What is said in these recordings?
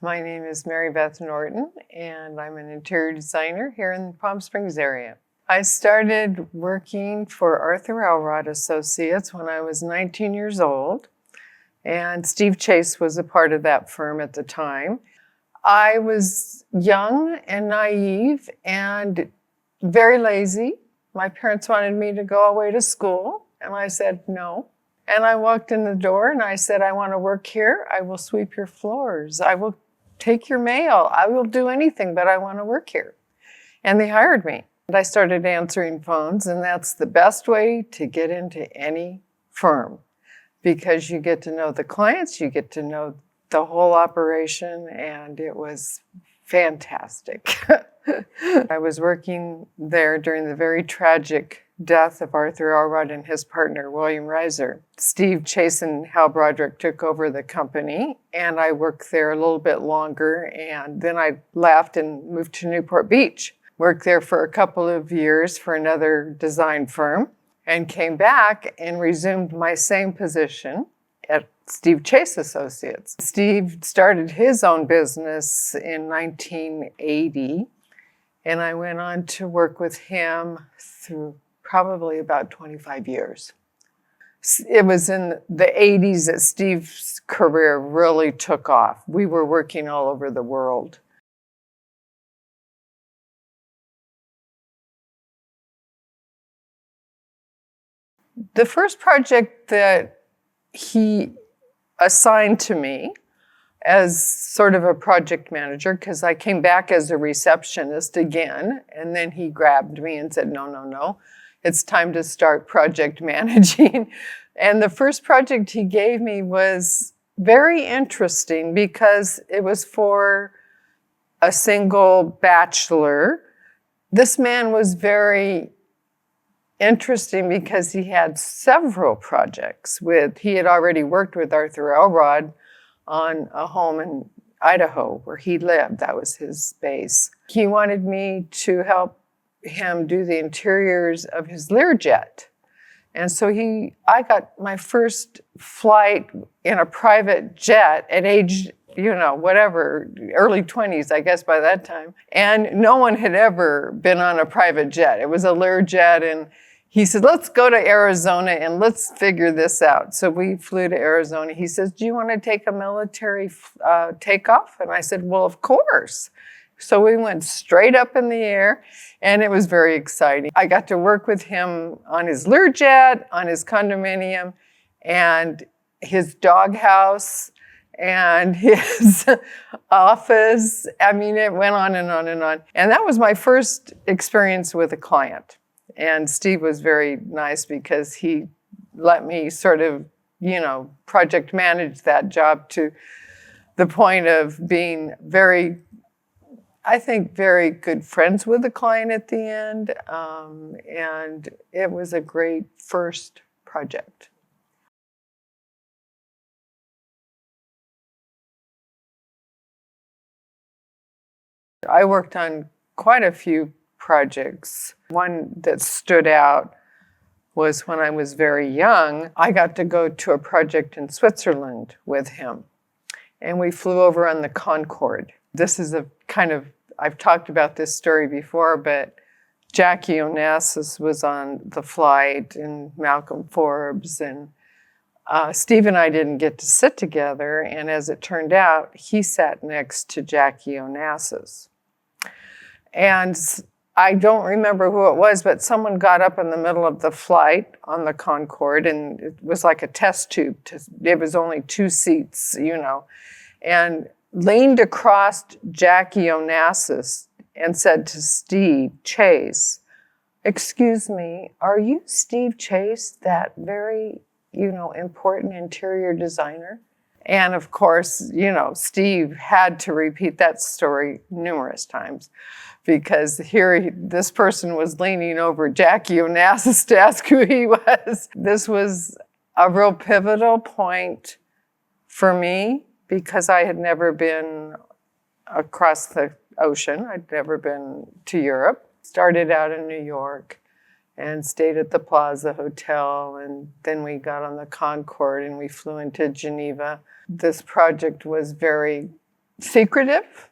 My name is Marybeth Norton, and I'm an interior designer here in the Palm Springs area. I started working for Arthur Elrod Associates when I was 19 years old, and Steve Chase was a part of that firm at the time. I was young and naive and very lazy. My parents wanted me to go away to school, and I said no. And I walked in the door and I said, I want to work here. I will sweep your floors. I will take your mail. I will do anything, but I want to work here. And they hired me. And I started answering phones, and that's the best way to get into any firm because you get to know the clients, you get to know the whole operation, and it was fantastic. I was working there during the very tragic death of Arthur Elrod and his partner, William Reiser. Steve Chase and Hal Broderick took over the company, and I worked there a little bit longer, and then I left and moved to Newport Beach. Worked there for a couple of years for another design firm, and came back and resumed my same position at Steve Chase Associates. Steve started his own business in 1980, and I went on to work with him through probably about 25 years. It was in the 80s that Steve's career really took off. We were working all over the world. The first project that he assigned to me as sort of a project manager, because I came back as a receptionist again, and then he grabbed me and said, no, it's time to start project managing. And the first project he gave me was very interesting because it was for a single bachelor. This man was very interesting because he had several projects he had already worked with Arthur Elrod on a home in Idaho where he lived. That was his base. He wanted me to help him do the interiors of his Learjet. And so I got my first flight in a private jet at age, early 20s, I guess by that time. And no one had ever been on a private jet. It was a Learjet, and he said, let's go to Arizona and let's figure this out. So we flew to Arizona. He says, do you want to take a military takeoff? And I said, well, of course. So we went straight up in the air, and it was very exciting. I got to work with him on his Learjet, on his condominium, and his doghouse, and his office. I mean, it went on and on and on. And that was my first experience with a client. And Steve was very nice because he let me sort of, project manage that job to the point of being very good friends with the client at the end. And it was a great first project. I worked on quite a few projects. One that stood out was when I was very young. I got to go to a project in Switzerland with him, and we flew over on the Concorde. This is I've talked about this story before, but Jackie Onassis was on the flight, and Malcolm Forbes, and Steve and I didn't get to sit together, and as it turned out, he sat next to Jackie Onassis. And I don't remember who it was, but someone got up in the middle of the flight on the Concorde, and it was like a test tube. It was only 2 seats, and leaned across Jackie Onassis and said to Steve Chase, excuse me, are you Steve Chase, that very, important interior designer? And of course, Steve had to repeat that story numerous times because this person was leaning over Jackie Onassis to ask who he was. This was a real pivotal point for me because I had never been across the ocean. I'd never been to Europe. Started out in New York and stayed at the Plaza Hotel, and then we got on the Concorde and we flew into Geneva. This project was very secretive,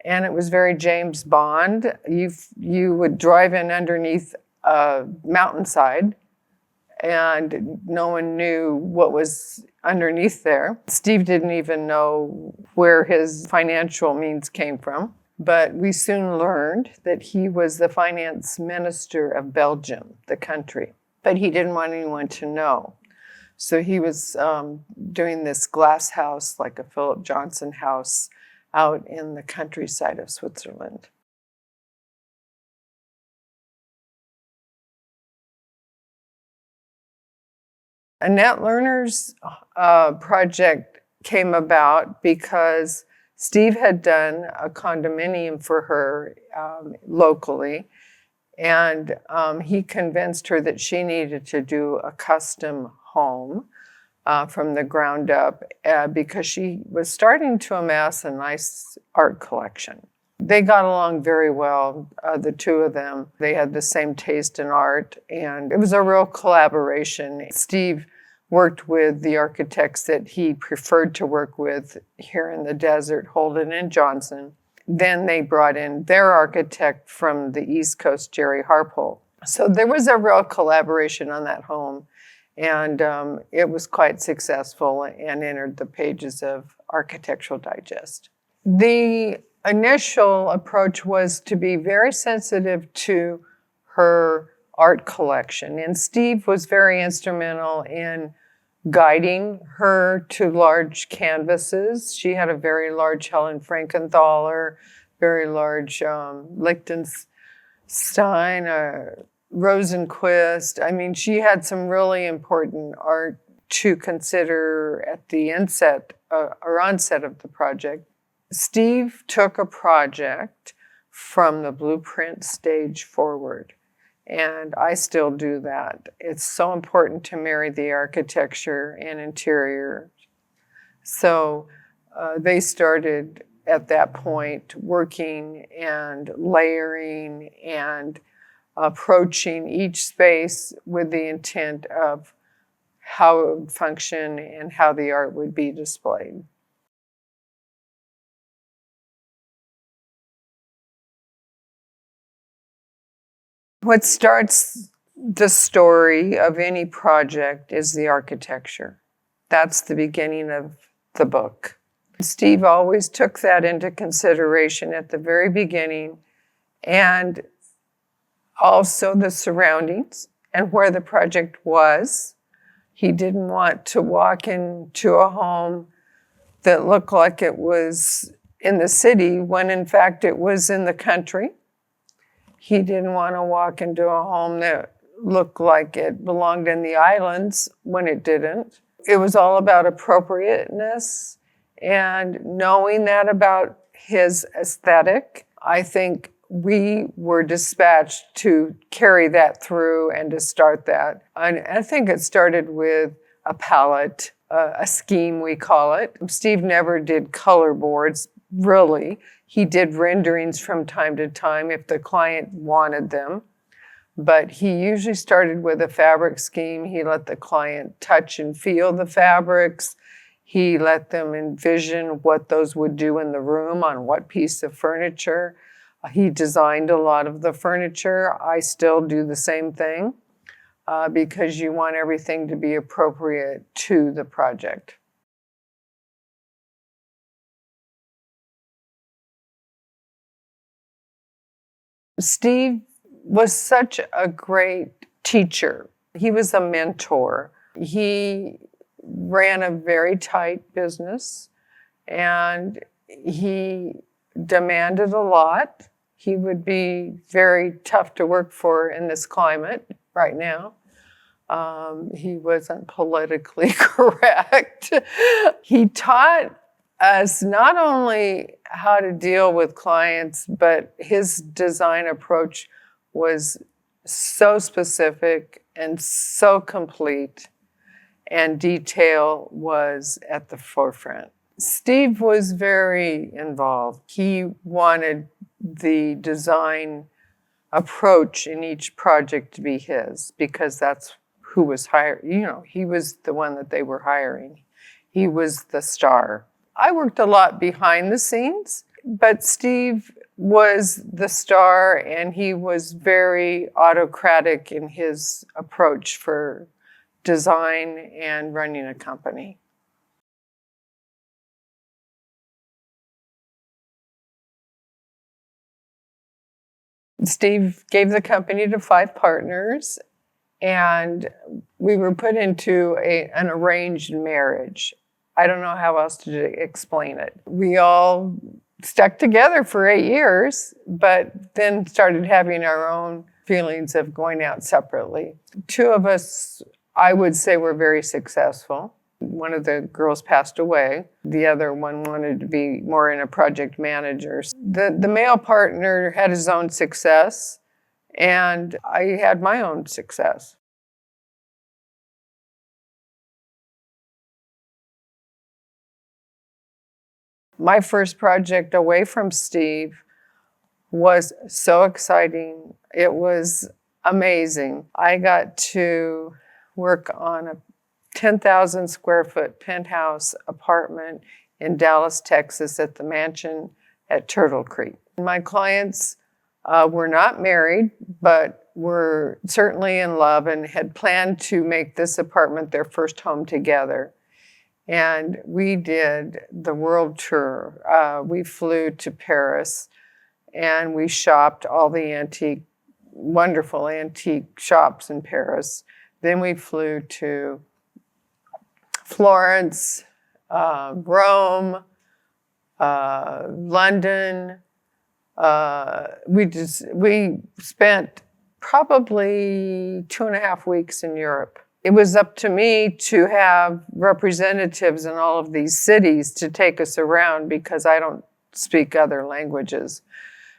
and it was very James Bond. You would drive in underneath a mountainside, and no one knew what was underneath there. Steve didn't even know where his financial means came from, but we soon learned that he was the finance minister of Belgium, the country, but he didn't want anyone to know. So he was doing this glass house, like a Philip Johnson house, out in the countryside of Switzerland. Annette Lerner's project came about because Steve had done a condominium for her locally, and he convinced her that she needed to do a custom home from the ground up because she was starting to amass a nice art collection. They got along very well, the two of them. They had the same taste in art, and it was a real collaboration. Steve worked with the architects that he preferred to work with here in the desert, Holden and Johnson. Then they brought in their architect from the East Coast, Jerry Harpole. So there was a real collaboration on that home, and it was quite successful and entered the pages of Architectural Digest. The initial approach was to be very sensitive to her art collection, and Steve was very instrumental in guiding her to large canvases. She had a very large Helen Frankenthaler, very large Lichtenstein, Rosenquist. I mean, she had some really important art to consider at the onset of the project. Steve took a project from the blueprint stage forward, and I still do that. It's so important to marry the architecture and interior. So they started at that point working and layering and approaching each space with the intent of how it would function and how the art would be displayed. What starts the story of any project is the architecture. That's the beginning of the book. Steve always took that into consideration at the very beginning, and also the surroundings and where the project was. He didn't want to walk into a home that looked like it was in the city when in fact it was in the country. He didn't want to walk into a home that looked like it belonged in the islands when it didn't. It was all about appropriateness, and knowing that about his aesthetic, I think we were dispatched to carry that through and to start that. And I think it started with a palette, a scheme we call it. Steve never did color boards, really. He did renderings from time to time if the client wanted them. But he usually started with a fabric scheme. He let the client touch and feel the fabrics. He let them envision what those would do in the room on what piece of furniture. He designed a lot of the furniture. I still do the same thing because you want everything to be appropriate to the project. Steve was such a great teacher. He was a mentor. He ran a very tight business, and he demanded a lot. He would be very tough to work for in this climate right now. He wasn't politically correct. He taught us not only how to deal with clients, but his design approach was so specific and so complete, and detail was at the forefront. Steve was very involved. He wanted the design approach in each project to be his, because that's who was hired. You know, he was the one that they were hiring. He was the star. I worked a lot behind the scenes, but Steve was the star, and he was very autocratic in his approach for design and running a company. Steve gave the company to 5 partners, and we were put into an arranged marriage. I don't know how else to explain it. We all stuck together for 8 years, but then started having our own feelings of going out separately. 2 of us, I would say, were very successful. One of the girls passed away. The other one wanted to be more in a project manager. The male partner had his own success, and I had my own success. My first project away from Steve was so exciting. It was amazing. I got to work on a 10,000 square foot penthouse apartment in Dallas, Texas at the mansion at Turtle Creek. My clients were not married, but were certainly in love and had planned to make this apartment their first home together. And we did the world tour. We flew to Paris, and we shopped all the wonderful antique shops in Paris. Then we flew to Florence, Rome, London. We spent probably 2.5 weeks in Europe. It was up to me to have representatives in all of these cities to take us around because I don't speak other languages.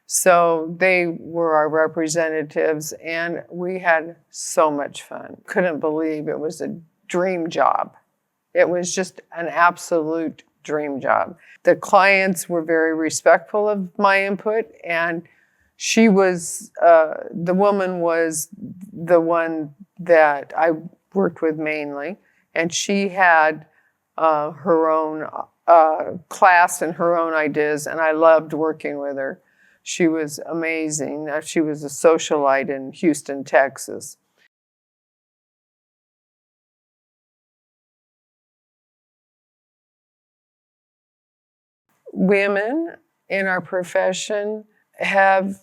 So they were our representatives, and we had so much fun. Couldn't believe it was a dream job. It was just an absolute dream job. The clients were very respectful of my input, and she was, the woman was the one that I worked with mainly, and she had her own class and her own ideas, and I loved working with her. She was amazing. She was a socialite in Houston, Texas. Women in our profession have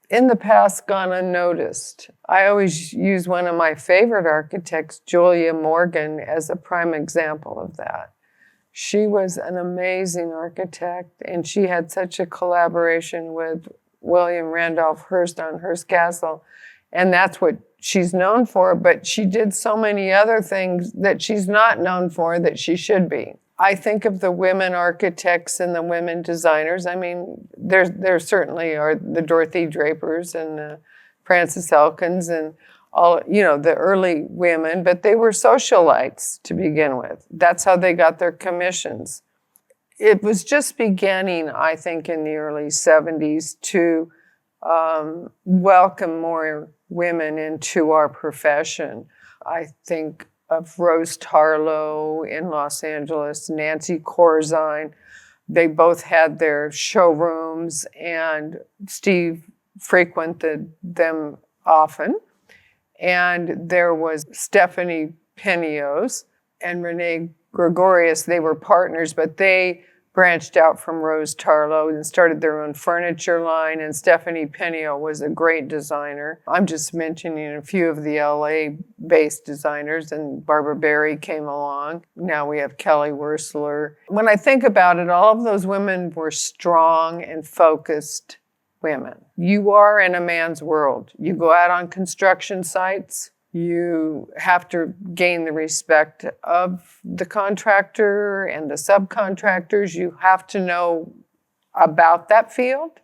in the past gone unnoticed. I always use one of my favorite architects, Julia Morgan, as a prime example of that. She was an amazing architect, and she had such a collaboration with William Randolph Hearst on Hearst Castle, and that's what she's known for, but she did so many other things that she's not known for that she should be. I think of the women architects and the women designers. I mean, there certainly are the Dorothy Drapers and the Frances Elkins and all, the early women, but they were socialites to begin with. That's how they got their commissions. It was just beginning, I think, in the early 70s to welcome more women into our profession. I think of Rose Tarlow in Los Angeles, Nancy Corzine. They both had their showrooms, and Steve frequented them often. And there was Stephanie Penios and Renee Gregorius. They were partners, but they branched out from Rose Tarlow and started their own furniture line, and Stephanie Penio was a great designer. I'm just mentioning a few of the LA-based designers, and Barbara Berry came along. Now we have Kelly Wersler. When I think about it, all of those women were strong and focused women. You are in a man's world. You go out on construction sites, you have to gain the respect of the contractor and the subcontractors. You have to know about that field.